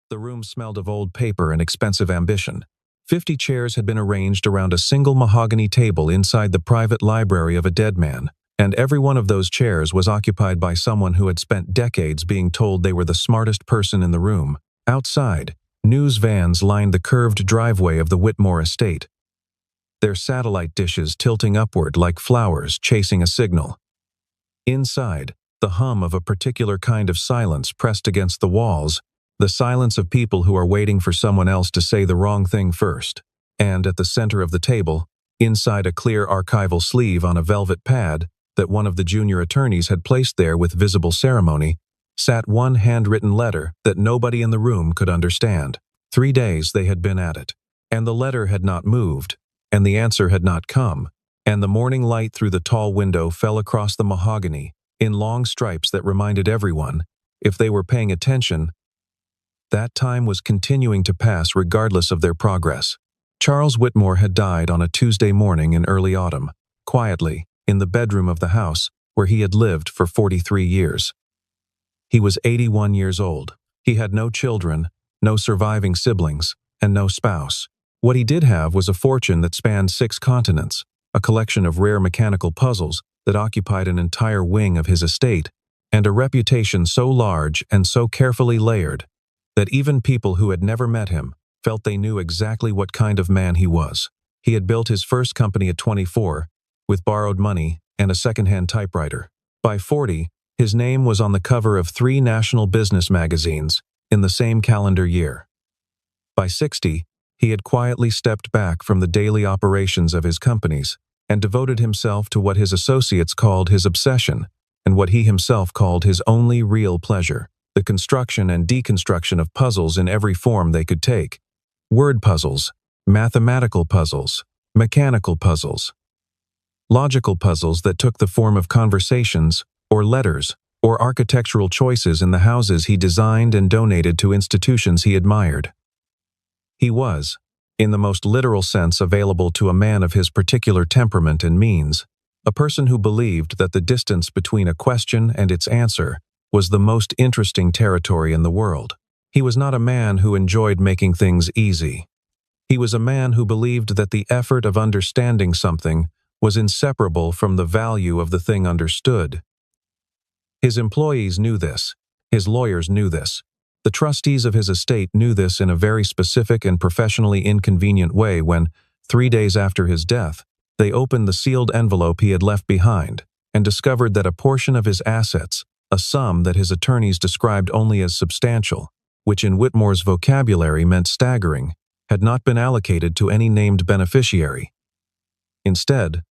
The room smelled of old paper and expensive ambition. 50 chairs had been arranged around a single mahogany table inside the private library of a dead man, and every one of those chairs was occupied by someone who had spent decades being told they were the smartest person in the room. Outside, news vans lined the curved driveway of the Whitmore estate, their satellite dishes tilting upward like flowers chasing a signal. Inside, the hum of a particular kind of silence pressed against the walls, the silence of people who are waiting for someone else to say the wrong thing first. And at the center of the table, inside a clear archival sleeve on a velvet pad that one of the junior attorneys had placed there with visible ceremony, sat one handwritten letter that nobody in the room could understand. 3 days they had been at it, and the letter had not moved, and the answer had not come, and the morning light through the tall window fell across the mahogany in long stripes that reminded everyone, if they were paying attention, that time was continuing to pass regardless of their progress. Charles Whitmore had died on a Tuesday morning in early autumn, quietly, in the bedroom of the house where he had lived for 43 years. He was 81 years old. He had no children, no surviving siblings, and no spouse. What he did have was a fortune that spanned 6 continents, a collection of rare mechanical puzzles that occupied an entire wing of his estate, and a reputation so large and so carefully layered that even people who had never met him felt they knew exactly what kind of man he was. He had built his first company at 24, with borrowed money and a second-hand typewriter. By 40, his name was on the cover of 3 national business magazines in the same calendar year. By 60, he had quietly stepped back from the daily operations of his companies and devoted himself to what his associates called his obsession and what he himself called his only real pleasure, the construction and deconstruction of puzzles in every form they could take. Word puzzles, mathematical puzzles, mechanical puzzles, logical puzzles that took the form of conversations, or letters, or architectural choices in the houses he designed and donated to institutions he admired. He was, in the most literal sense available to a man of his particular temperament and means, a person who believed that the distance between a question and its answer was the most interesting territory in the world. He was not a man who enjoyed making things easy. He was a man who believed that the effort of understanding something was inseparable from the value of the thing understood. His employees knew this. His lawyers knew this. The trustees of his estate knew this in a very specific and professionally inconvenient way when, 3 days after his death, they opened the sealed envelope he had left behind and discovered that a portion of his assets, a sum that his attorneys described only as substantial, which in Whitmore's vocabulary meant staggering, had not been allocated to any named beneficiary. Instead,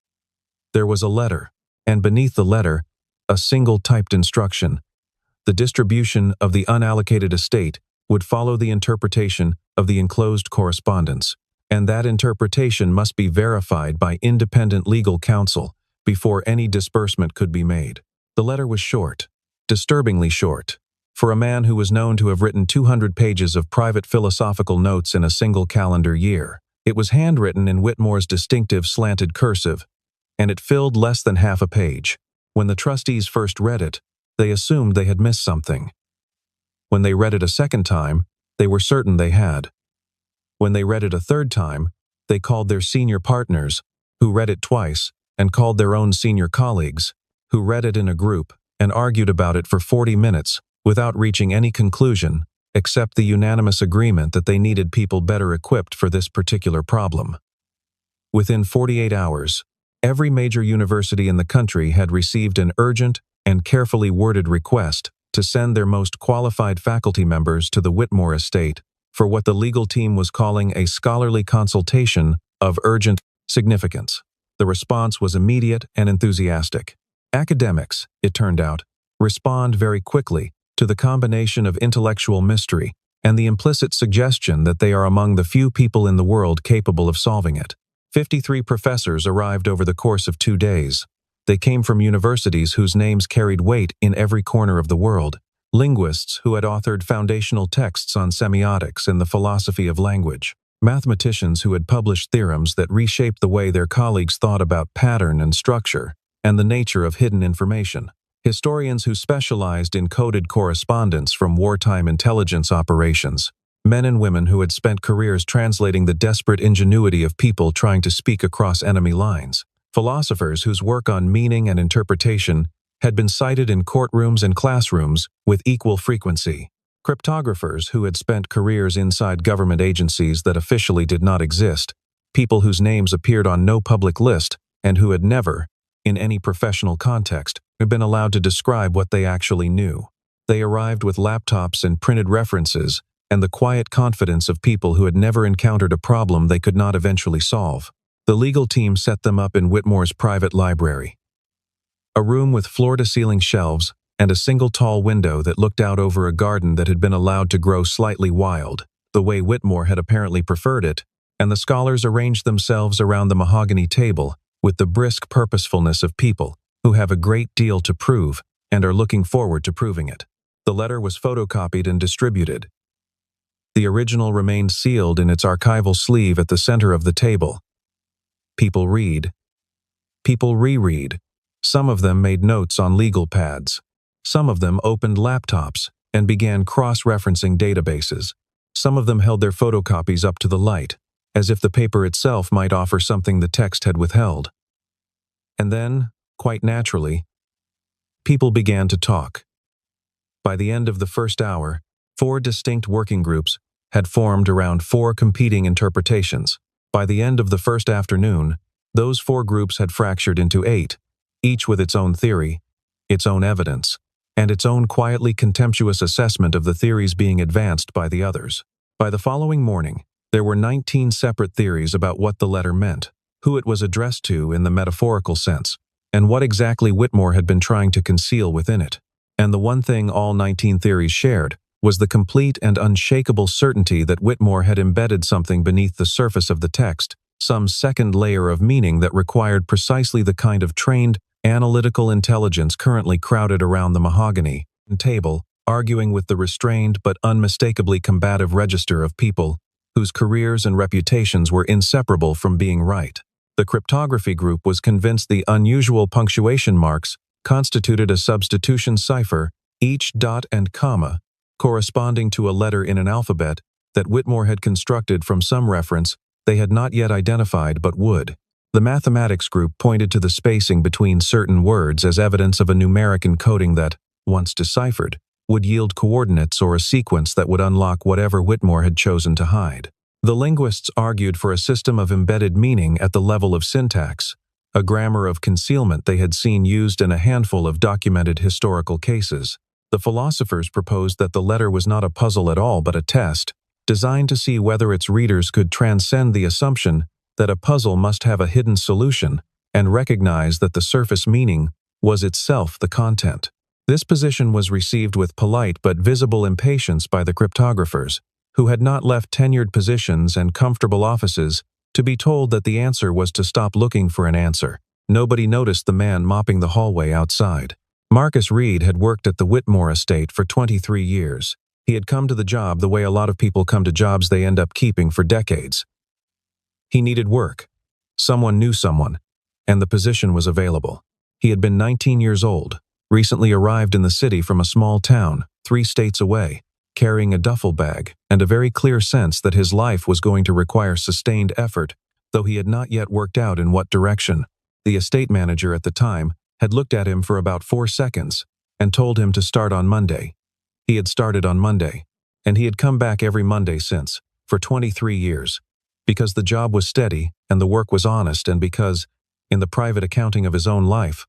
there was a letter, and beneath the letter, a single typed instruction. The distribution of the unallocated estate would follow the interpretation of the enclosed correspondence, and that interpretation must be verified by independent legal counsel before any disbursement could be made. The letter was short, disturbingly short, for a man who was known to have written 200 pages of private philosophical notes in a single calendar year. It was handwritten in Whitmore's distinctive slanted cursive, and it filled less than half a page. When the trustees first read it, they assumed they had missed something. When they read it a second time, they were certain they had. When they read it a third time, they called their senior partners, who read it twice, and called their own senior colleagues, who read it in a group, and argued about it for 40 minutes without reaching any conclusion except the unanimous agreement that they needed people better equipped for this particular problem. Within 48 hours, every major university in the country had received an urgent and carefully worded request to send their most qualified faculty members to the Whitmore estate for what the legal team was calling a scholarly consultation of urgent significance. The response was immediate and enthusiastic. Academics, it turned out, respond very quickly to the combination of intellectual mystery and the implicit suggestion that they are among the few people in the world capable of solving it. 53 professors arrived over the course of 2 days. They came from universities whose names carried weight in every corner of the world, linguists who had authored foundational texts on semiotics and the philosophy of language, mathematicians who had published theorems that reshaped the way their colleagues thought about pattern and structure and the nature of hidden information, historians who specialized in coded correspondence from wartime intelligence operations, Men and women who had spent careers translating the desperate ingenuity of people trying to speak across enemy lines. Philosophers whose work on meaning and interpretation had been cited in courtrooms and classrooms with equal frequency. Cryptographers who had spent careers inside government agencies that officially did not exist. People whose names appeared on no public list and who had never, in any professional context, been allowed to describe what they actually knew. They arrived with laptops and printed references and the quiet confidence of people who had never encountered a problem they could not eventually solve. The legal team set them up in Whitmore's private library. A room with floor-to-ceiling shelves and a single tall window that looked out over a garden that had been allowed to grow slightly wild, the way Whitmore had apparently preferred it, and the scholars arranged themselves around the mahogany table with the brisk purposefulness of people who have a great deal to prove and are looking forward to proving it. The letter was photocopied and distributed. The original remained sealed in its archival sleeve at the center of the table. People read. People reread. Some of them made notes on legal pads. Some of them opened laptops and began cross-referencing databases. Some of them held their photocopies up to the light, as if the paper itself might offer something the text had withheld. And then, quite naturally, people began to talk. By the end of the first hour, 4 distinct working groups had formed around 4 competing interpretations. By the end of the first afternoon, those 4 groups had fractured into 8, each with its own theory, its own evidence, and its own quietly contemptuous assessment of the theories being advanced by the others. By the following morning, there were 19 separate theories about what the letter meant, who it was addressed to in the metaphorical sense, and what exactly Whitmore had been trying to conceal within it. And the one thing all 19 theories shared was the complete and unshakable certainty that Whitmore had embedded something beneath the surface of the text, some second layer of meaning that required precisely the kind of trained, analytical intelligence currently crowded around the mahogany table, arguing with the restrained but unmistakably combative register of people whose careers and reputations were inseparable from being right. The cryptography group was convinced the unusual punctuation marks constituted a substitution cipher, each dot and comma corresponding to a letter in an alphabet that Whitmore had constructed from some reference they had not yet identified but would. The mathematics group pointed to the spacing between certain words as evidence of a numeric encoding that, once deciphered, would yield coordinates or a sequence that would unlock whatever Whitmore had chosen to hide. The linguists argued for a system of embedded meaning at the level of syntax, a grammar of concealment they had seen used in a handful of documented historical cases. The philosophers proposed that the letter was not a puzzle at all but a test, designed to see whether its readers could transcend the assumption that a puzzle must have a hidden solution and recognize that the surface meaning was itself the content. This position was received with polite but visible impatience by the cryptographers, who had not left tenured positions and comfortable offices to be told that the answer was to stop looking for an answer. Nobody noticed the man mopping the hallway outside. Marcus Reed had worked at the Whitmore estate for 23 years. He had come to the job the way a lot of people come to jobs they end up keeping for decades. He needed work. Someone knew someone, and the position was available. He had been 19 years old, recently arrived in the city from a small town, 3 states away, carrying a duffel bag and a very clear sense that his life was going to require sustained effort, though he had not yet worked out in what direction. The estate manager at the time had looked at him for about 4 seconds and told him to start on Monday. He had started on Monday, and he had come back every Monday since, for 23 years, because the job was steady and the work was honest, and because, in the private accounting of his own life,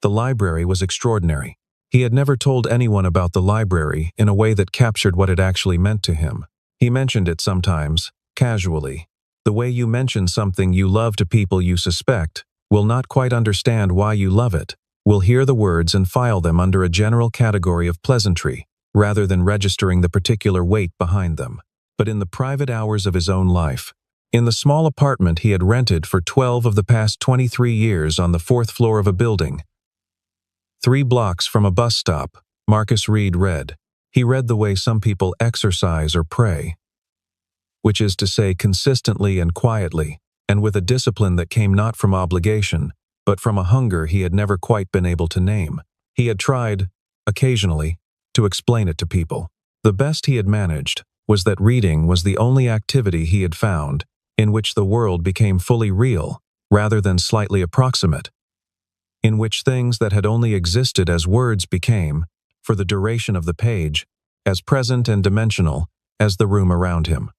the library was extraordinary. He had never told anyone about the library in a way that captured what it actually meant to him. He mentioned it sometimes, casually. The way you mention something you love to people you suspect will not quite understand why you love it, will hear the words and file them under a general category of pleasantry, rather than registering the particular weight behind them. But in the private hours of his own life, in the small apartment he had rented for 12 of the past 23 years on the 4th floor of a building, 3 blocks from a bus stop, Marcus Reed read. He read the way some people exercise or pray, which is to say consistently and quietly, and with a discipline that came not from obligation, but from a hunger he had never quite been able to name. He had tried, occasionally, to explain it to people. The best he had managed was that reading was the only activity he had found in which the world became fully real, rather than slightly approximate, in which things that had only existed as words became, for the duration of the page, as present and dimensional as the room around him.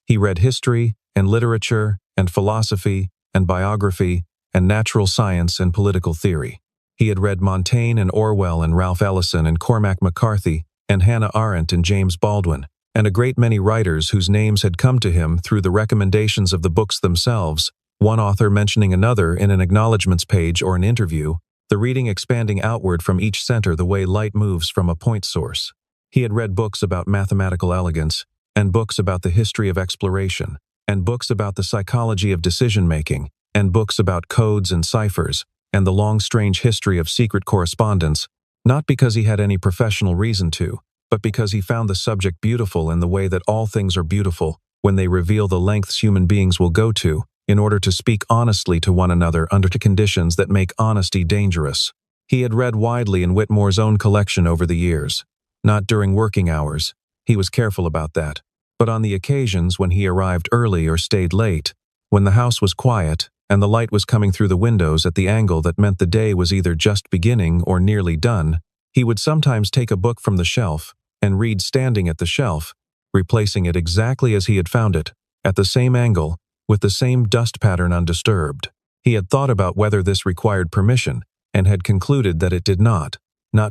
He read history and literature and philosophy and biography and natural science and political theory. He had read Montaigne and Orwell and Ralph Ellison and Cormac McCarthy and Hannah Arendt and James Baldwin, and a great many writers whose names had come to him through the recommendations of the books themselves, one author mentioning another in an acknowledgments page or an interview, the reading expanding outward from each center the way light moves from a point source. He had read books about mathematical elegance, and books about the history of exploration, and books about the psychology of decision-making, and books about codes and ciphers, and the long strange history of secret correspondence, not because he had any professional reason to, but because he found the subject beautiful in the way that all things are beautiful when they reveal the lengths human beings will go to in order to speak honestly to one another under conditions that make honesty dangerous. He had read widely in Whitmore's own collection over the years, not during working hours. He was careful about that. But on the occasions when he arrived early or stayed late, when the house was quiet and the light was coming through the windows at the angle that meant the day was either just beginning or nearly done, he would sometimes take a book from the shelf and read standing at the shelf, replacing it exactly as he had found it, at the same angle, with the same dust pattern undisturbed. He had thought about whether this required permission and had concluded that it did not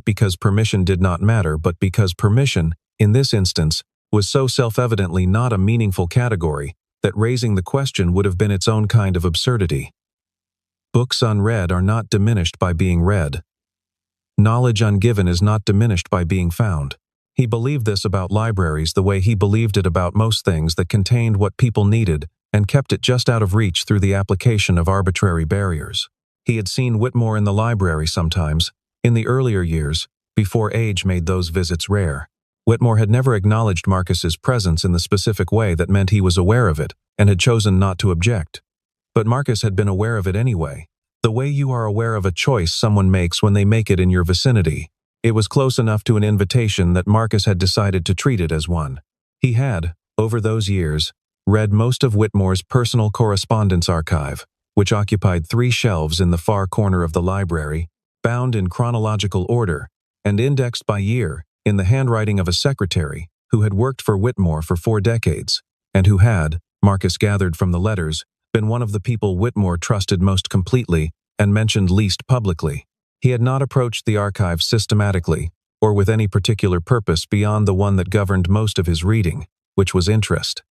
because permission did not matter, but because permission, in this instance, was so self-evidently not a meaningful category that raising the question would have been its own kind of absurdity. Books unread are not diminished by being read. Knowledge ungiven is not diminished by being found. He believed this about libraries the way he believed it about most things that contained what people needed and kept it just out of reach through the application of arbitrary barriers. He had seen Whitmore in the library sometimes, in the earlier years, before age made those visits rare. Whitmore had never acknowledged Marcus's presence in the specific way that meant he was aware of it and had chosen not to object. But Marcus had been aware of it anyway, the way you are aware of a choice someone makes when they make it in your vicinity. It was close enough to an invitation that Marcus had decided to treat it as one. He had, over those years, read most of Whitmore's personal correspondence archive, which occupied 3 shelves in the far corner of the library, bound in chronological order, and indexed by year, in the handwriting of a secretary who had worked for Whitmore for 4 decades, and who had, Marcus gathered from the letters, been one of the people Whitmore trusted most completely and mentioned least publicly. He had not approached the archive systematically, or with any particular purpose beyond the one that governed most of his reading, which was interest.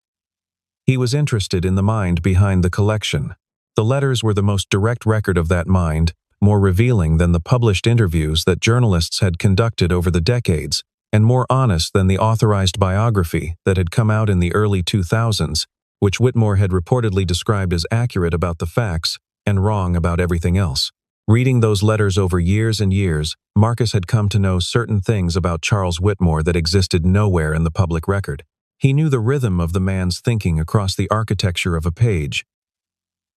He was interested in the mind behind the collection. The letters were the most direct record of that mind, more revealing than the published interviews that journalists had conducted over the decades, and more honest than the authorized biography that had come out in the early 2000s, which Whitmore had reportedly described as accurate about the facts and wrong about everything else. Reading those letters over years and years, Marcus had come to know certain things about Charles Whitmore that existed nowhere in the public record. He knew the rhythm of the man's thinking across the architecture of a page,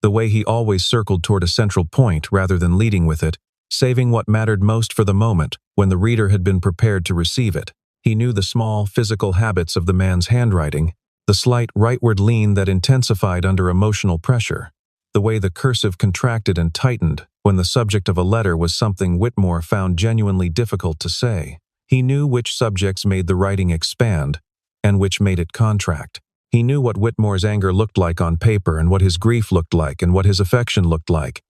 the way he always circled toward a central point rather than leading with it, saving what mattered most for the moment when the reader had been prepared to receive it. He knew the small, physical habits of the man's handwriting, the slight rightward lean that intensified under emotional pressure, the way the cursive contracted and tightened when the subject of a letter was something Whitmore found genuinely difficult to say. He knew which subjects made the writing expand and which made it contract. He knew what Whitmore's anger looked like on paper and what his grief looked like and what his affection looked like.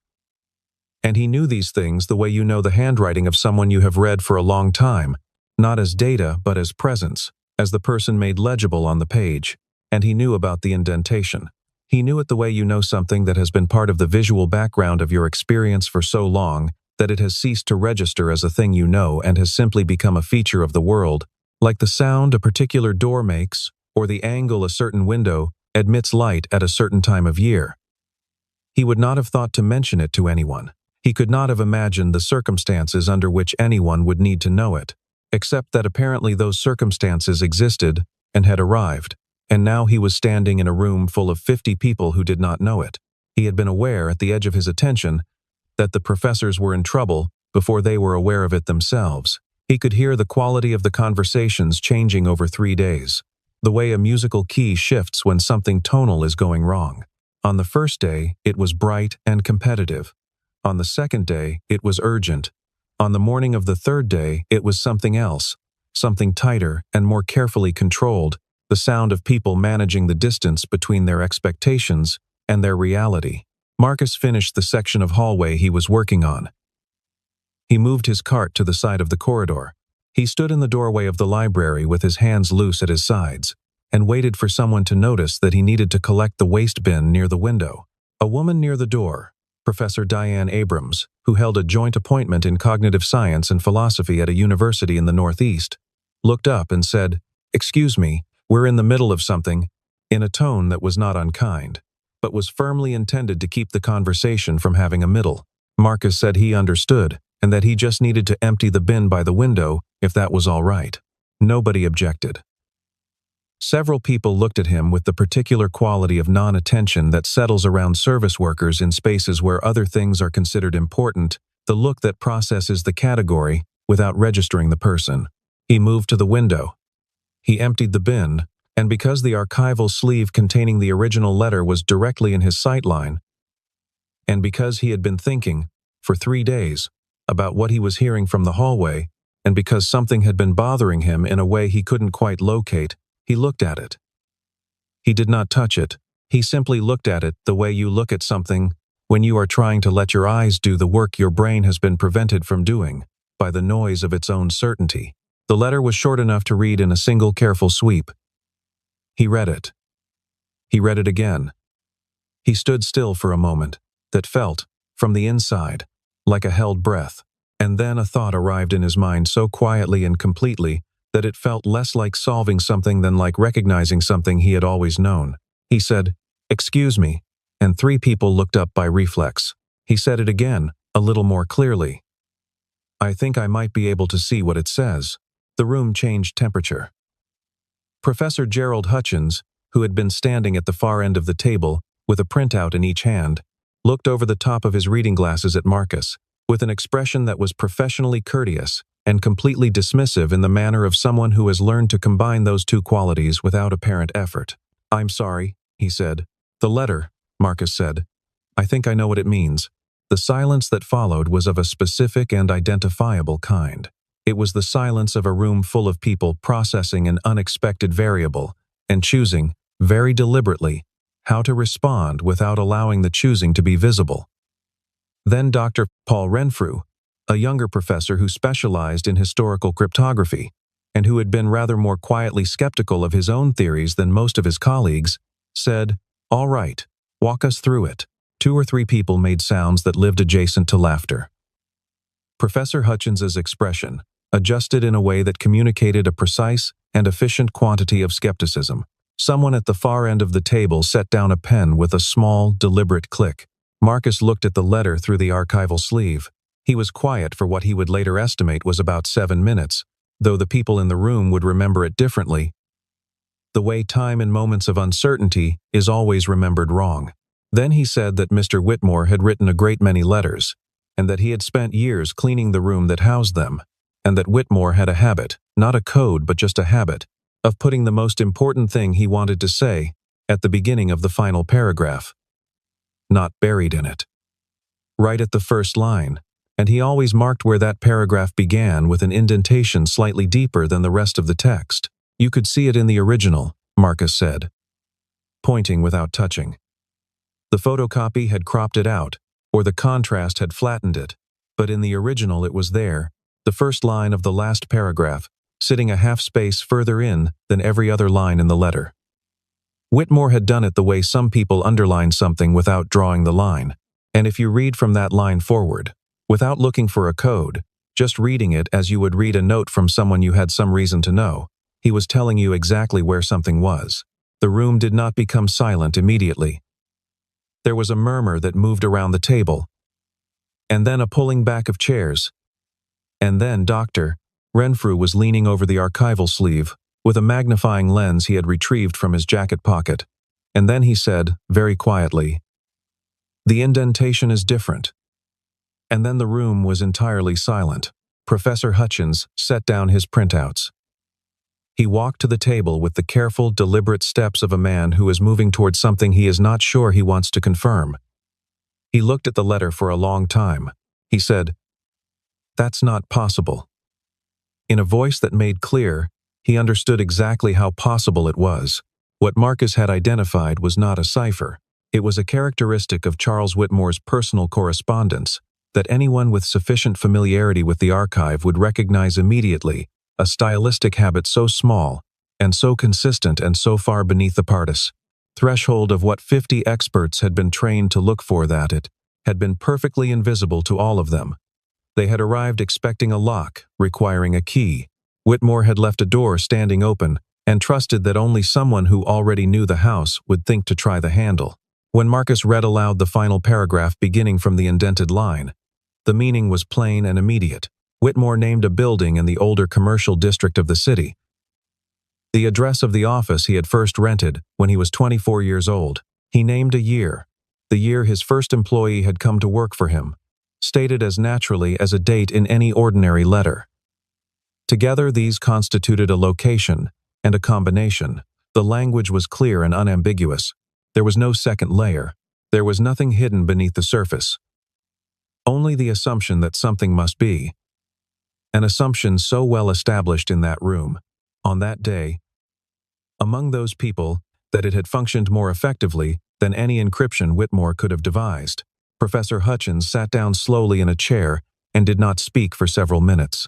And he knew these things the way you know the handwriting of someone you have read for a long time, not as data but as presence, as the person made legible on the page. And he knew about the indentation. He knew it the way you know something that has been part of the visual background of your experience for so long that it has ceased to register as a thing you know and has simply become a feature of the world, like the sound a particular door makes or the angle a certain window admits light at a certain time of year. He would not have thought to mention it to anyone. He could not have imagined the circumstances under which anyone would need to know it, except that apparently those circumstances existed and had arrived, and now he was standing in a room full of 50 people who did not know it. He had been aware, at the edge of his attention, that the professors were in trouble before they were aware of it themselves. He could hear the quality of the conversations changing over 3 days. the way a musical key shifts when something tonal is going wrong. On the first day, it was bright and competitive. On the second day, it was urgent. On the morning of the third day, it was something else, something tighter and more carefully controlled, the sound of people managing the distance between their expectations and their reality. Marcus finished the section of hallway he was working on. He moved his cart to the side of the corridor. He stood in the doorway of the library with his hands loose at his sides, and waited for someone to notice that he needed to collect the waste bin near the window. A woman near the door, Professor Diane Abrams, who held a joint appointment in cognitive science and philosophy at a university in the Northeast, looked up and said, "Excuse me, we're in the middle of something," in a tone that was not unkind, but was firmly intended to keep the conversation from having a middle. Marcus said he understood, and that he just needed to empty the bin by the window if that was all right. Nobody objected. Several people looked at him with the particular quality of non-attention that settles around service workers in spaces where other things are considered important, the look that processes the category without registering the person. He moved to the window. He emptied the bin, and because the archival sleeve containing the original letter was directly in his sightline, and because he had been thinking, for 3 days, about what he was hearing from the hallway, and because something had been bothering him in a way he couldn't quite locate, he looked at it. He did not touch it. He simply looked at it the way you look at something when you are trying to let your eyes do the work your brain has been prevented from doing by the noise of its own certainty. The letter was short enough to read in a single careful sweep. He read it. He read it again. He stood still for a moment that felt, from the inside, like a held breath, and then a thought arrived in his mind so quietly and completely that it felt less like solving something than like recognizing something he had always known. He said, "Excuse me," and 3 people looked up by reflex. He said it again, a little more clearly. "I think I might be able to see what it says." The room changed temperature. Professor Gerald Hutchins, who had been standing at the far end of the table with a printout in each hand, looked over the top of his reading glasses at Marcus, with an expression that was professionally courteous and completely dismissive in the manner of someone who has learned to combine those 2 qualities without apparent effort. "I'm sorry," he said. "The letter," Marcus said. "I think I know what it means." The silence that followed was of a specific and identifiable kind. It was the silence of a room full of people processing an unexpected variable and choosing, very deliberately, how to respond without allowing the choosing to be visible. Then Dr. Paul Renfrew, a younger professor who specialized in historical cryptography, and who had been rather more quietly skeptical of his own theories than most of his colleagues, said, "All right, walk us through it." 2 or 3 people made sounds that lived adjacent to laughter. Professor Hutchins's expression adjusted in a way that communicated a precise and efficient quantity of skepticism. Someone at the far end of the table set down a pen with a small, deliberate click. Marcus looked at the letter through the archival sleeve. He was quiet for what he would later estimate was about 7 minutes, though the people in the room would remember it differently. The way time in moments of uncertainty is always remembered wrong. Then he said that Mr. Whitmore had written a great many letters, and that he had spent years cleaning the room that housed them, and that Whitmore had a habit, not a code but just a habit, of putting the most important thing he wanted to say at the beginning of the final paragraph, not buried in it. Right at the first line, and he always marked where that paragraph began with an indentation slightly deeper than the rest of the text. "You could see it in the original," Marcus said, pointing without touching. The photocopy had cropped it out, or the contrast had flattened it, but in the original it was there, the first line of the last paragraph, sitting a half space further in than every other line in the letter. Whitmore had done it the way some people underline something without drawing the line, and if you read from that line forward, without looking for a code, just reading it as you would read a note from someone you had some reason to know, he was telling you exactly where something was. The room did not become silent immediately. There was a murmur that moved around the table, and then a pulling back of chairs, and then Dr. Renfrew was leaning over the archival sleeve with a magnifying lens he had retrieved from his jacket pocket, and then he said, very quietly, "The indentation is different." And then the room was entirely silent. Professor Hutchins set down his printouts. He walked to the table with the careful, deliberate steps of a man who is moving towards something he is not sure he wants to confirm. He looked at the letter for a long time. He said, "That's not possible." In a voice that made clear, he understood exactly how possible it was. What Marcus had identified was not a cipher. It was a characteristic of Charles Whitmore's personal correspondence that anyone with sufficient familiarity with the archive would recognize immediately, a stylistic habit so small and so consistent and so far beneath the Partis threshold of what 50 experts had been trained to look for that it had been perfectly invisible to all of them. They had arrived expecting a lock, requiring a key. Whitmore had left a door standing open and trusted that only someone who already knew the house would think to try the handle. When Marcus read aloud the final paragraph beginning from the indented line, the meaning was plain and immediate. Whitmore named a building in the older commercial district of the city. The address of the office he had first rented when he was 24 years old. He named a year, the year his first employee had come to work for him, stated as naturally as a date in any ordinary letter. Together, these constituted a location and a combination. The language was clear and unambiguous. There was no second layer. There was nothing hidden beneath the surface. Only the assumption that something must be. An assumption so well established in that room, on that day, among those people, that it had functioned more effectively than any encryption Whitmore could have devised. Professor Hutchins sat down slowly in a chair and did not speak for several minutes.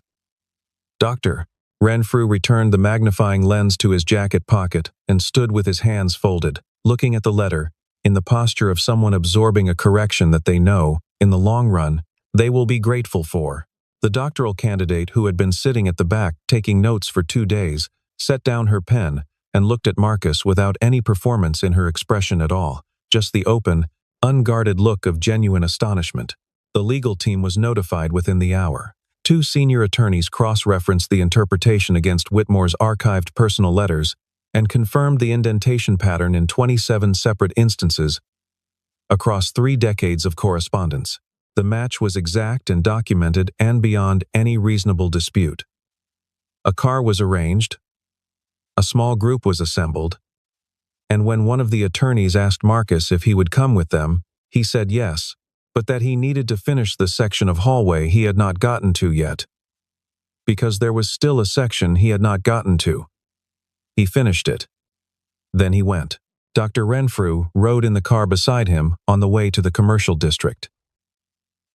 "Doctor," Renfrew returned the magnifying lens to his jacket pocket and stood with his hands folded, looking at the letter, in the posture of someone absorbing a correction that they know, in the long run, they will be grateful for. The doctoral candidate, who had been sitting at the back taking notes for 2 days, set down her pen and looked at Marcus without any performance in her expression at all, just the open, unguarded look of genuine astonishment. The legal team was notified within the hour. 2 senior attorneys cross-referenced the interpretation against Whitmore's archived personal letters and confirmed the indentation pattern in 27 separate instances across 3 decades of correspondence. The match was exact and documented and beyond any reasonable dispute. A car was arranged, a small group was assembled, and when one of the attorneys asked Marcus if he would come with them, he said yes, but that he needed to finish the section of hallway he had not gotten to yet. Because there was still a section he had not gotten to. He finished it. Then he went. Dr. Renfrew rode in the car beside him on the way to the commercial district.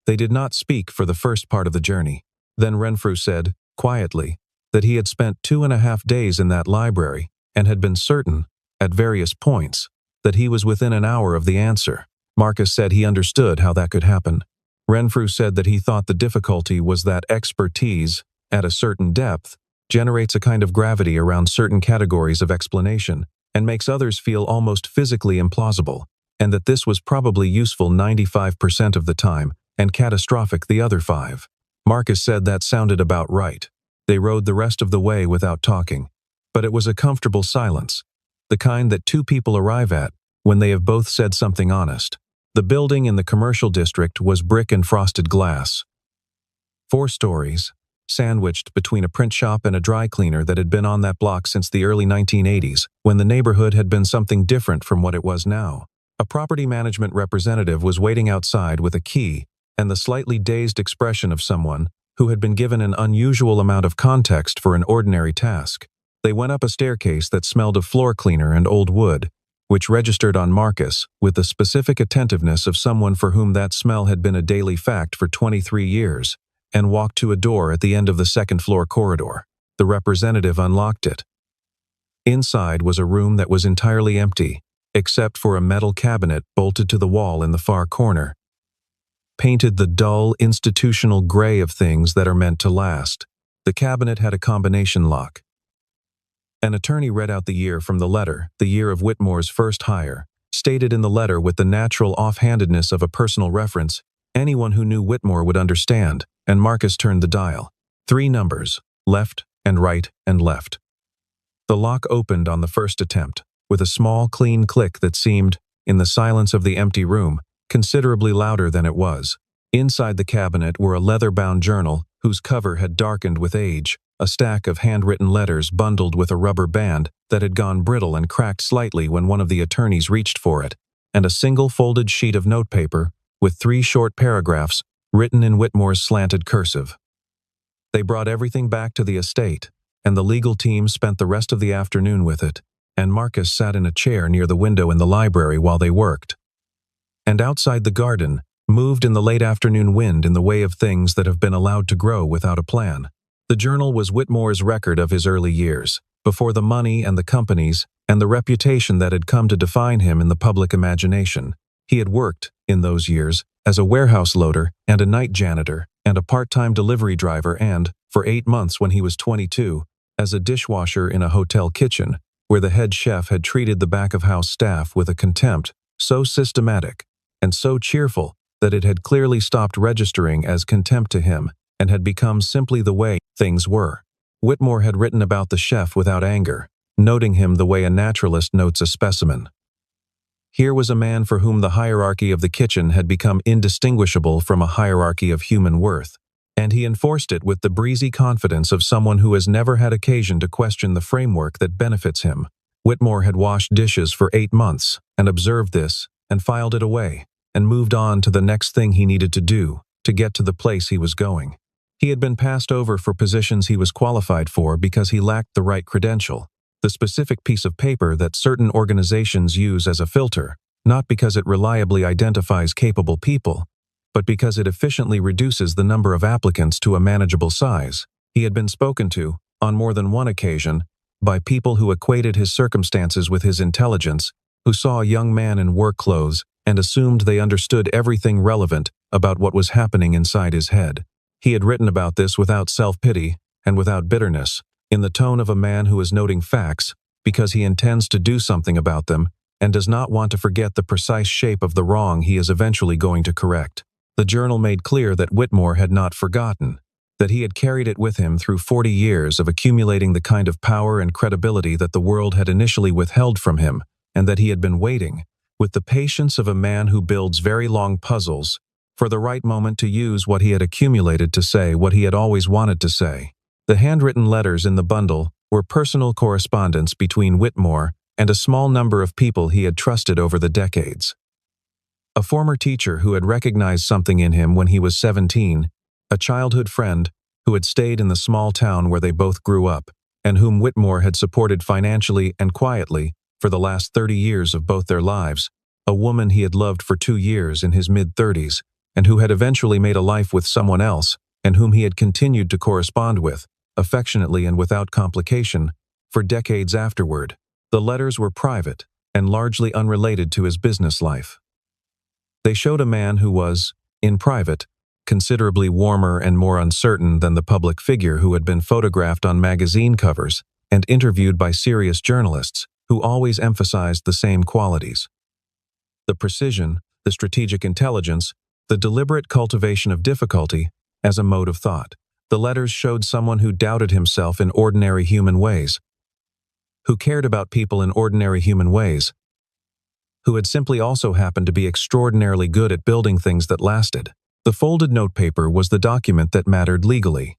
They did not speak for the first part of the journey. Then Renfrew said, quietly, that he had spent 2.5 days in that library and had been certain, at various points, that he was within an hour of the answer. Marcus said he understood how that could happen. Renfrew said that he thought the difficulty was that expertise, at a certain depth, generates a kind of gravity around certain categories of explanation and makes others feel almost physically implausible, and that this was probably useful 95% of the time and catastrophic the other 5. Marcus said that sounded about right. They rode the rest of the way without talking, but it was a comfortable silence, the kind that 2 people arrive at when they have both said something honest. The building in the commercial district was brick and frosted glass. 4 stories, sandwiched between a print shop and a dry cleaner that had been on that block since the early 1980s, when the neighborhood had been something different from what it was now. A property management representative was waiting outside with a key and the slightly dazed expression of someone who had been given an unusual amount of context for an ordinary task. They went up a staircase that smelled of floor cleaner and old wood, which registered on Marcus with the specific attentiveness of someone for whom that smell had been a daily fact for 23 years, and walked to a door at the end of the second-floor corridor. The representative unlocked it. Inside was a room that was entirely empty, except for a metal cabinet bolted to the wall in the far corner, painted the dull, institutional gray of things that are meant to last. The cabinet had a combination lock. An attorney read out the year from the letter, the year of Whitmore's first hire, stated in the letter with the natural offhandedness of a personal reference anyone who knew Whitmore would understand, and Marcus turned the dial. 3 numbers, left and right and left. The lock opened on the first attempt, with a small, clean click that seemed, in the silence of the empty room, considerably louder than it was. Inside the cabinet were a leather-bound journal whose cover had darkened with age, a stack of handwritten letters bundled with a rubber band that had gone brittle and cracked slightly when one of the attorneys reached for it, and a single folded sheet of notepaper with 3 short paragraphs written in Whitmore's slanted cursive. They brought everything back to the estate, and the legal team spent the rest of the afternoon with it, and Marcus sat in a chair near the window in the library while they worked. And outside the garden, moved in the late afternoon wind in the way of things that have been allowed to grow without a plan. The journal was Whitmore's record of his early years, before the money and the companies and the reputation that had come to define him in the public imagination. He had worked, in those years, as a warehouse loader and a night janitor and a part-time delivery driver and, for 8 months when he was 22, as a dishwasher in a hotel kitchen, where the head chef had treated the back-of-house staff with a contempt so systematic and so cheerful that it had clearly stopped registering as contempt to him and had become simply the way things were. Whitmore had written about the chef without anger, noting him the way a naturalist notes a specimen. Here was a man for whom the hierarchy of the kitchen had become indistinguishable from a hierarchy of human worth, and he enforced it with the breezy confidence of someone who has never had occasion to question the framework that benefits him. Whitmore had washed dishes for 8 months, and observed this, and filed it away, and moved on to the next thing he needed to do, to get to the place he was going. He had been passed over for positions he was qualified for because he lacked the right credential, the specific piece of paper that certain organizations use as a filter, not because it reliably identifies capable people, but because it efficiently reduces the number of applicants to a manageable size. He had been spoken to, on more than one occasion, by people who equated his circumstances with his intelligence, who saw a young man in work clothes and assumed they understood everything relevant about what was happening inside his head. He had written about this without self-pity and without bitterness, in the tone of a man who is noting facts because he intends to do something about them and does not want to forget the precise shape of the wrong he is eventually going to correct. The journal made clear that Whitmore had not forgotten, that he had carried it with him through 40 years of accumulating the kind of power and credibility that the world had initially withheld from him, and that he had been waiting, with the patience of a man who builds very long puzzles, for the right moment to use what he had accumulated to say what he had always wanted to say. The handwritten letters in the bundle were personal correspondence between Whitmore and a small number of people he had trusted over the decades. A former teacher who had recognized something in him when he was 17, a childhood friend who had stayed in the small town where they both grew up, and whom Whitmore had supported financially and quietly for the last 30 years of both their lives, a woman he had loved for 2 years in his mid-30s, and who had eventually made a life with someone else, and whom he had continued to correspond with, affectionately and without complication, for decades afterward. The letters were private and largely unrelated to his business life. They showed a man who was, in private, considerably warmer and more uncertain than the public figure who had been photographed on magazine covers and interviewed by serious journalists who always emphasized the same qualities: the precision, the strategic intelligence, the deliberate cultivation of difficulty as a mode of thought. The letters showed someone who doubted himself in ordinary human ways, who cared about people in ordinary human ways, who had simply also happened to be extraordinarily good at building things that lasted. The folded notepaper was the document that mattered legally.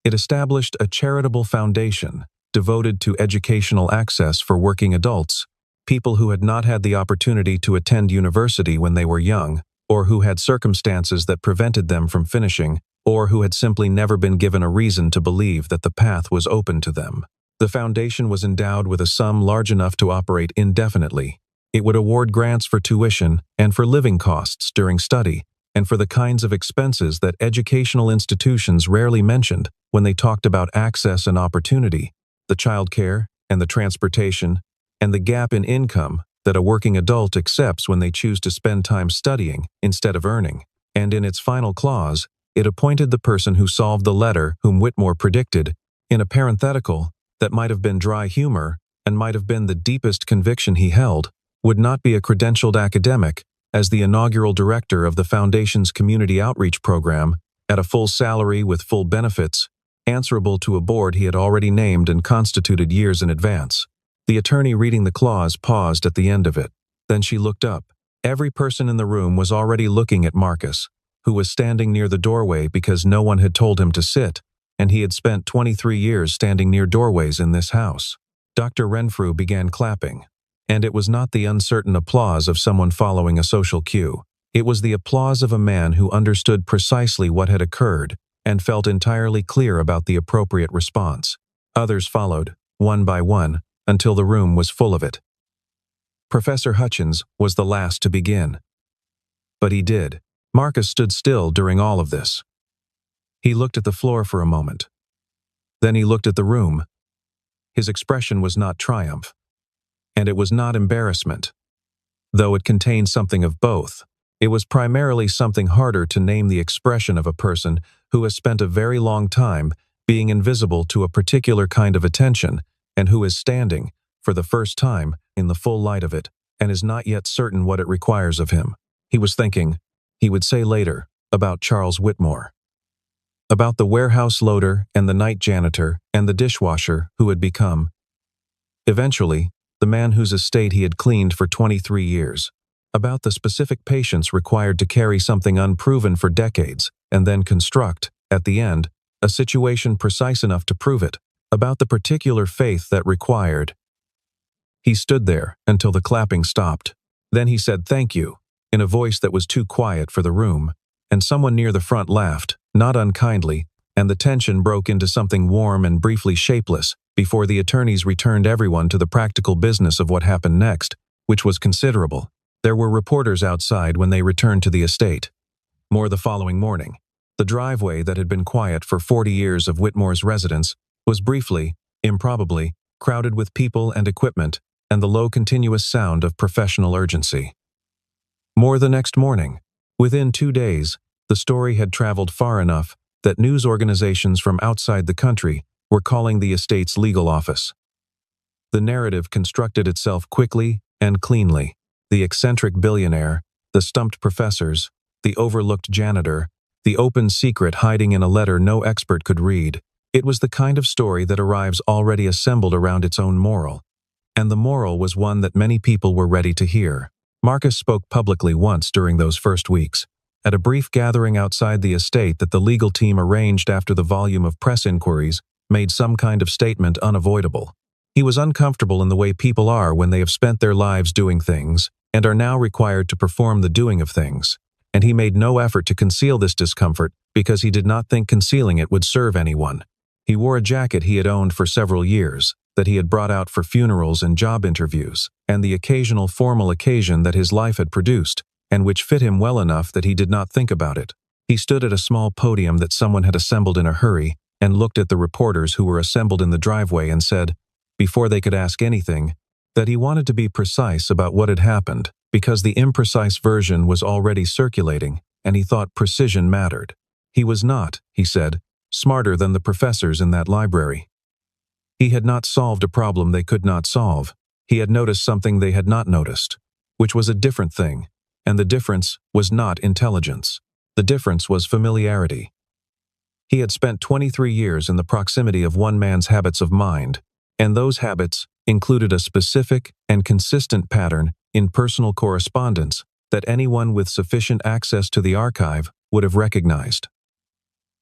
It established a charitable foundation devoted to educational access for working adults, people who had not had the opportunity to attend university when they were young, or who had circumstances that prevented them from finishing, or who had simply never been given a reason to believe that the path was open to them. The foundation was endowed with a sum large enough to operate indefinitely. It would award grants for tuition and for living costs during study, and for the kinds of expenses that educational institutions rarely mentioned when they talked about access and opportunity, the childcare and the transportation, and the gap in income that a working adult accepts when they choose to spend time studying instead of earning. And in its final clause, it appointed the person who solved the letter whom Whitmore predicted, in a parenthetical that might have been dry humor and might have been the deepest conviction he held, would not be a credentialed academic, as the inaugural director of the Foundation's community outreach program, at a full salary with full benefits, answerable to a board he had already named and constituted years in advance. The attorney reading the clause paused at the end of it. Then she looked up. Every person in the room was already looking at Marcus, who was standing near the doorway because no one had told him to sit, and he had spent 23 years standing near doorways in this house. Dr. Renfrew began clapping, and it was not the uncertain applause of someone following a social cue. It was the applause of a man who understood precisely what had occurred and felt entirely clear about the appropriate response. Others followed, one by one, until the room was full of it. Professor Hutchins was the last to begin. But he did. Marcus stood still during all of this. He looked at the floor for a moment. Then he looked at the room. His expression was not triumph, and it was not embarrassment. Though it contained something of both, it was primarily something harder to name the expression of a person who has spent a very long time being invisible to a particular kind of attention and who is standing, for the first time, in the full light of it, and is not yet certain what it requires of him. He was thinking, he would say later, about Charles Whitmore. About the warehouse loader and the night janitor and the dishwasher who had become, eventually, the man whose estate he had cleaned for 23 years. About the specific patience required to carry something unproven for decades and then construct, at the end, a situation precise enough to prove it. About the particular faith that required. He stood there until the clapping stopped. Then he said thank you, in a voice that was too quiet for the room, and someone near the front laughed, not unkindly, and the tension broke into something warm and briefly shapeless before the attorneys returned everyone to the practical business of what happened next, which was considerable. There were reporters outside when they returned to the estate. More the following morning. The driveway that had been quiet for 40 years of Whitmore's residence was briefly, improbably, crowded with people and equipment and the low continuous sound of professional urgency. More the next morning. Within 2 days, the story had traveled far enough that news organizations from outside the country were calling the estate's legal office. The narrative constructed itself quickly and cleanly. The eccentric billionaire, the stumped professors, the overlooked janitor, the open secret hiding in a letter no expert could read. It was the kind of story that arrives already assembled around its own moral. And the moral was one that many people were ready to hear. Marcus spoke publicly once during those first weeks, at a brief gathering outside the estate that the legal team arranged after the volume of press inquiries made some kind of statement unavoidable. He was uncomfortable in the way people are when they have spent their lives doing things and are now required to perform the doing of things, and he made no effort to conceal this discomfort because he did not think concealing it would serve anyone. He wore a jacket he had owned for several years, that he had brought out for funerals and job interviews, and the occasional formal occasion that his life had produced, and which fit him well enough that he did not think about it. He stood at a small podium that someone had assembled in a hurry and looked at the reporters who were assembled in the driveway and said, before they could ask anything, that he wanted to be precise about what had happened because the imprecise version was already circulating and he thought precision mattered. He was not, he said, smarter than the professors in that library. He had not solved a problem they could not solve. He had noticed something they had not noticed, which was a different thing, and the difference was not intelligence. The difference was familiarity. He had spent 23 years in the proximity of one man's habits of mind, and those habits included a specific and consistent pattern in personal correspondence that anyone with sufficient access to the archive would have recognized.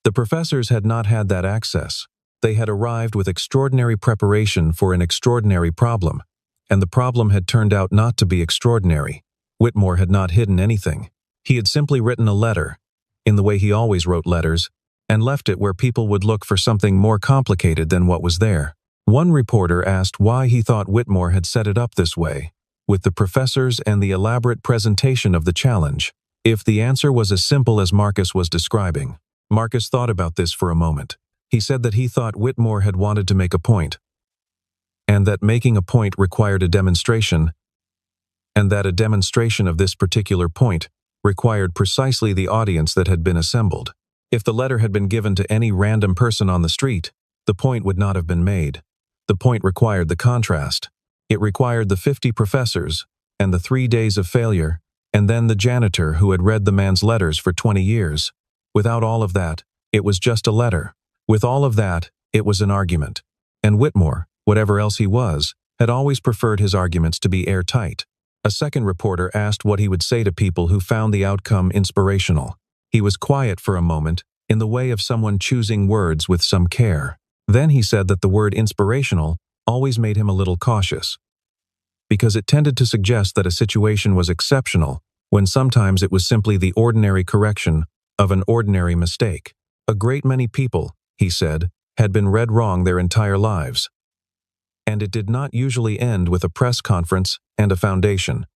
The professors had not had that access. They had arrived with extraordinary preparation for an extraordinary problem, and the problem had turned out not to be extraordinary. Whitmore had not hidden anything. He had simply written a letter, in the way he always wrote letters, and left it where people would look for something more complicated than what was there. One reporter asked why he thought Whitmore had set it up this way, with the professors and the elaborate presentation of the challenge, if the answer was as simple as Marcus was describing. Marcus thought about this for a moment. He said that he thought Whitmore had wanted to make a point, and that making a point required a demonstration, and that a demonstration of this particular point required precisely the audience that had been assembled. If the letter had been given to any random person on the street, the point would not have been made. The point required the contrast. It required the 50 professors, and the 3 days of failure, and then the janitor who had read the man's letters for 20 years. Without all of that, it was just a letter. With all of that, it was an argument. And Whitmore, whatever else he was, had always preferred his arguments to be airtight. A second reporter asked what he would say to people who found the outcome inspirational. He was quiet for a moment, in the way of someone choosing words with some care. Then he said that the word inspirational always made him a little cautious, because it tended to suggest that a situation was exceptional when sometimes it was simply the ordinary correction of an ordinary mistake. A great many people, he said, had been read wrong their entire lives, and it did not usually end with a press conference and a foundation.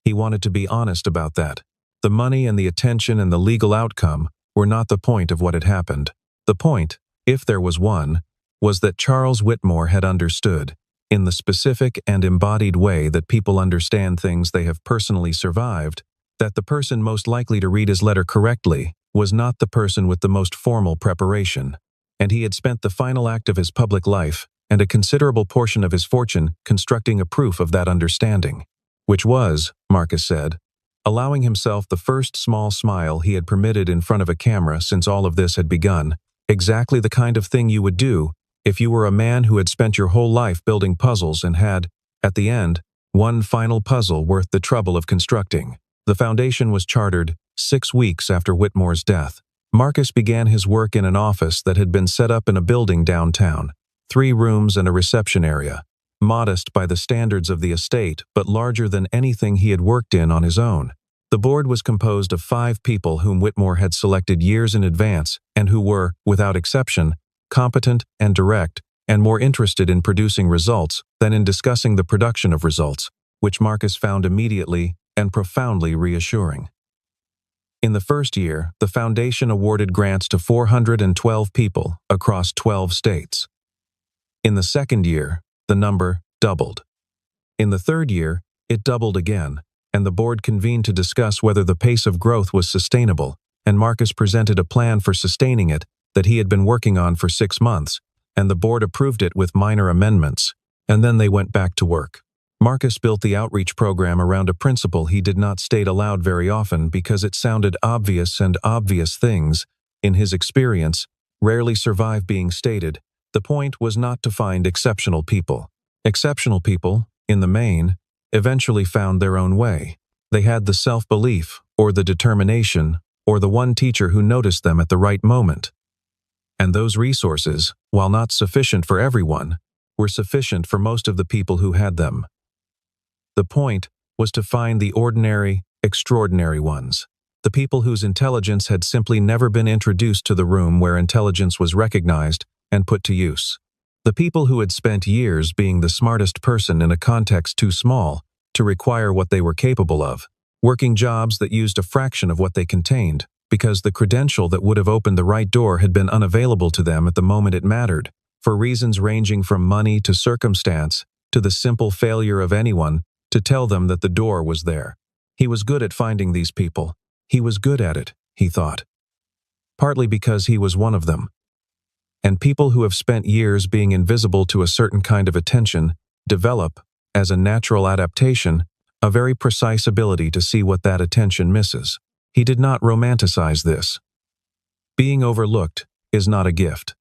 He wanted to be honest about that. The money and the attention and the legal outcome were not the point of what had happened. The point, if there was one, was that Charles Whitmore had understood, in the specific and embodied way that people understand things they have personally survived, that the person most likely to read his letter correctly was not the person with the most formal preparation, and he had spent the final act of his public life and a considerable portion of his fortune constructing a proof of that understanding, which was, Marcus said, allowing himself the first small smile he had permitted in front of a camera since all of this had begun, exactly the kind of thing you would do if you were a man who had spent your whole life building puzzles and had, at the end, one final puzzle worth the trouble of constructing. The foundation was chartered 6 weeks after Whitmore's death. Marcus began his work in an office that had been set up in a building downtown, 3 rooms and a reception area, modest by the standards of the estate but larger than anything he had worked in on his own. The board was composed of 5 people whom Whitmore had selected years in advance and who were, without exception, competent and direct, and more interested in producing results than in discussing the production of results, which Marcus found immediately and profoundly reassuring. In the first year, the foundation awarded grants to 412 people across 12 states. In the second year, the number doubled. In the third year, it doubled again, and the board convened to discuss whether the pace of growth was sustainable, and Marcus presented a plan for sustaining it that he had been working on for 6 months, and the board approved it with minor amendments, and then they went back to work. Marcus built the outreach program around a principle he did not state aloud very often because it sounded obvious, and obvious things, in his experience, rarely survive being stated. The point was not to find exceptional people. Exceptional people, in the main, eventually found their own way. They had the self-belief, or the determination, or the one teacher who noticed them at the right moment. And those resources, while not sufficient for everyone, were sufficient for most of the people who had them. The point was to find the ordinary, extraordinary ones, the people whose intelligence had simply never been introduced to the room where intelligence was recognized and put to use. The people who had spent years being the smartest person in a context too small to require what they were capable of, working jobs that used a fraction of what they contained, because the credential that would have opened the right door had been unavailable to them at the moment it mattered, for reasons ranging from money to circumstance to the simple failure of anyone to tell them that the door was there. He was good at finding these people. He was good at it, he thought. Partly because he was one of them. And people who have spent years being invisible to a certain kind of attention develop, as a natural adaptation, a very precise ability to see what that attention misses. He did not romanticize this. Being overlooked is not a gift.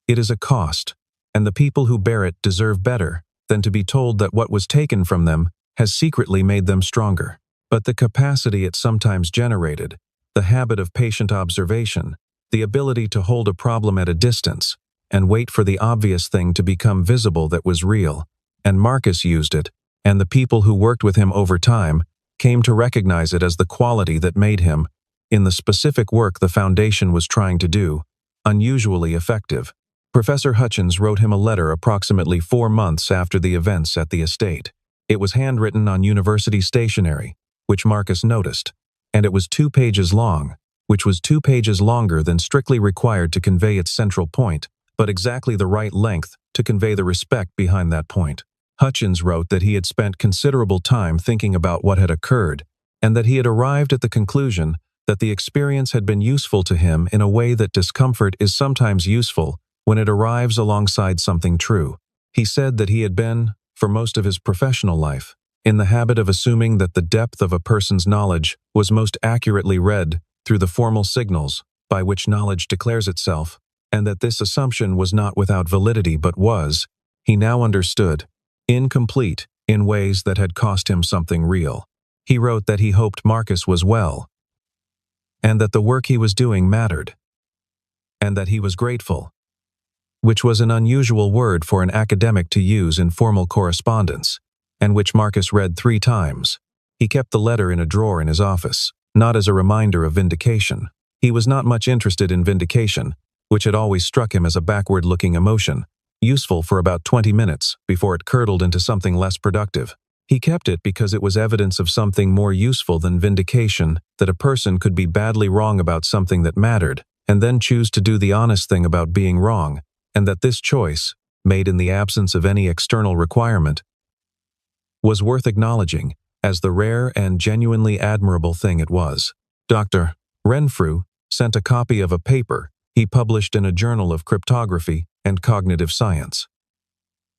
It is a cost, and the people who bear it deserve better than to be told that what was taken from them has secretly made them stronger. But the capacity it sometimes generated, the habit of patient observation, the ability to hold a problem at a distance and wait for the obvious thing to become visible that was real, and Marcus used it, and the people who worked with him over time came to recognize it as the quality that made him, in the specific work the foundation was trying to do, unusually effective. Professor Hutchins wrote him a letter approximately 4 months after the events at the estate. It was handwritten on university stationery, which Marcus noticed, and it was 2 pages long, which was 2 pages longer than strictly required to convey its central point, but exactly the right length to convey the respect behind that point. Hutchins wrote that he had spent considerable time thinking about what had occurred, and that he had arrived at the conclusion that the experience had been useful to him in a way that discomfort is sometimes useful when it arrives alongside something true. He said that he had been, for most of his professional life, in the habit of assuming that the depth of a person's knowledge was most accurately read through the formal signals by which knowledge declares itself, and that this assumption was not without validity but was, he now understood, incomplete in ways that had cost him something real. He wrote that he hoped Marcus was well, and that the work he was doing mattered, and that he was grateful, which was an unusual word for an academic to use in formal correspondence, and which Marcus read 3 times. He kept the letter in a drawer in his office, not as a reminder of vindication. He was not much interested in vindication, which had always struck him as a backward-looking emotion, useful for about 20 minutes before it curdled into something less productive. He kept it because it was evidence of something more useful than vindication, that a person could be badly wrong about something that mattered, and then choose to do the honest thing about being wrong, and that this choice, made in the absence of any external requirement, was worth acknowledging as the rare and genuinely admirable thing it was. Dr. Renfrew sent a copy of a paper he published in a journal of cryptography and cognitive science.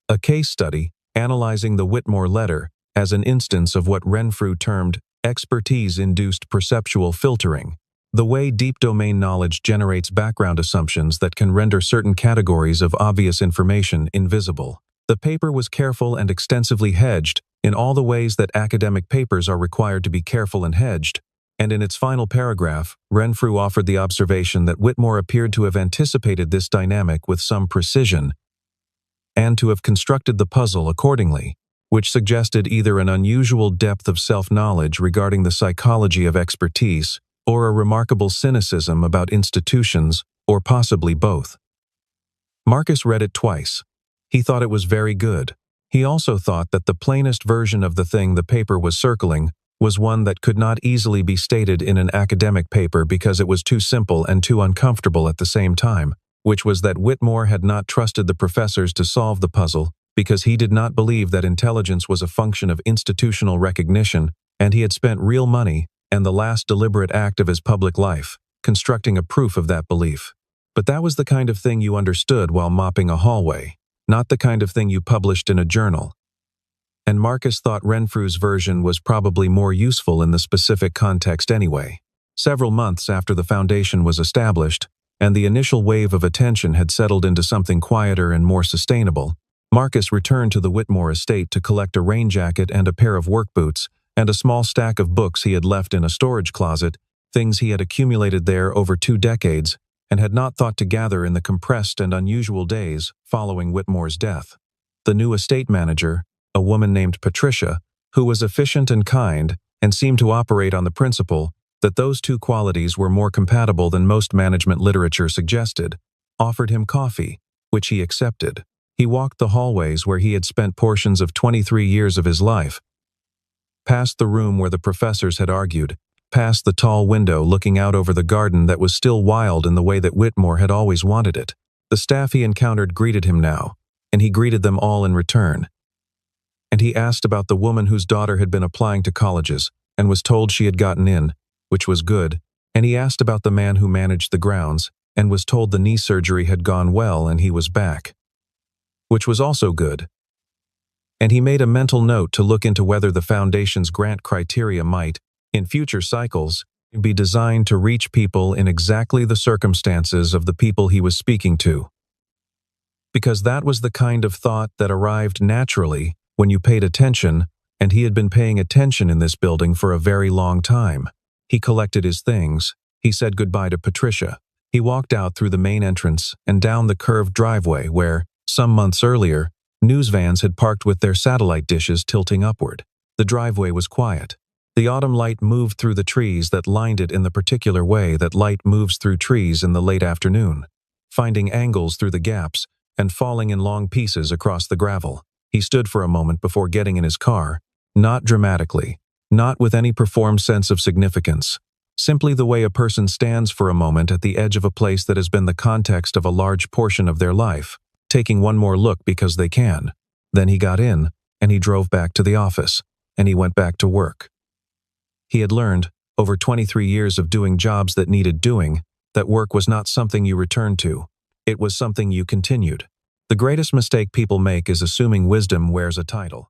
A case study analyzing the Whitmore letter as an instance of what Renfrew termed expertise-induced perceptual filtering, the way deep domain knowledge generates background assumptions that can render certain categories of obvious information invisible. The paper was careful and extensively hedged in all the ways that academic papers are required to be careful and hedged, and in its final paragraph, Renfrew offered the observation that Whitmore appeared to have anticipated this dynamic with some precision and to have constructed the puzzle accordingly, which suggested either an unusual depth of self-knowledge regarding the psychology of expertise or a remarkable cynicism about institutions, or possibly both. Marcus read it twice. He thought it was very good. He also thought that the plainest version of the thing the paper was circling was one that could not easily be stated in an academic paper because it was too simple and too uncomfortable at the same time, which was that Whitmore had not trusted the professors to solve the puzzle because he did not believe that intelligence was a function of institutional recognition, and he had spent real money and the last deliberate act of his public life constructing a proof of that belief. But that was the kind of thing you understood while mopping a hallway, not the kind of thing you published in a journal. And Marcus thought Renfrew's version was probably more useful in the specific context anyway. Several months after the foundation was established, and the initial wave of attention had settled into something quieter and more sustainable, Marcus returned to the Whitmore estate to collect a rain jacket and a pair of work boots, and a small stack of books he had left in a storage closet, things he had accumulated there over 2 decades, and had not thought to gather in the compressed and unusual days following Whitmore's death. The new estate manager, a woman named Patricia, who was efficient and kind and seemed to operate on the principle that those 2 qualities were more compatible than most management literature suggested, offered him coffee, which he accepted. He walked the hallways where he had spent portions of 23 years of his life, past the room where the professors had argued, past the tall window looking out over the garden that was still wild in the way that Whitmore had always wanted it. The staff he encountered greeted him now, and he greeted them all in return. And he asked about the woman whose daughter had been applying to colleges and was told she had gotten in, which was good, and he asked about the man who managed the grounds and was told the knee surgery had gone well and he was back, which was also good. And he made a mental note to look into whether the Foundation's grant criteria might, in future cycles, be designed to reach people in exactly the circumstances of the people he was speaking to. Because that was the kind of thought that arrived naturally when you paid attention, and he had been paying attention in this building for a very long time. He collected his things. He said goodbye to Patricia. He walked out through the main entrance and down the curved driveway where, some months earlier, news vans had parked with their satellite dishes tilting upward. The driveway was quiet. The autumn light moved through the trees that lined it in the particular way that light moves through trees in the late afternoon, finding angles through the gaps and falling in long pieces across the gravel. He stood for a moment before getting in his car, not dramatically, not with any performed sense of significance, simply the way a person stands for a moment at the edge of a place that has been the context of a large portion of their life, taking one more look because they can. Then he got in, and he drove back to the office, and he went back to work. He had learned, over 23 years of doing jobs that needed doing, that work was not something you returned to. It was something you continued. The greatest mistake people make is assuming wisdom wears a title.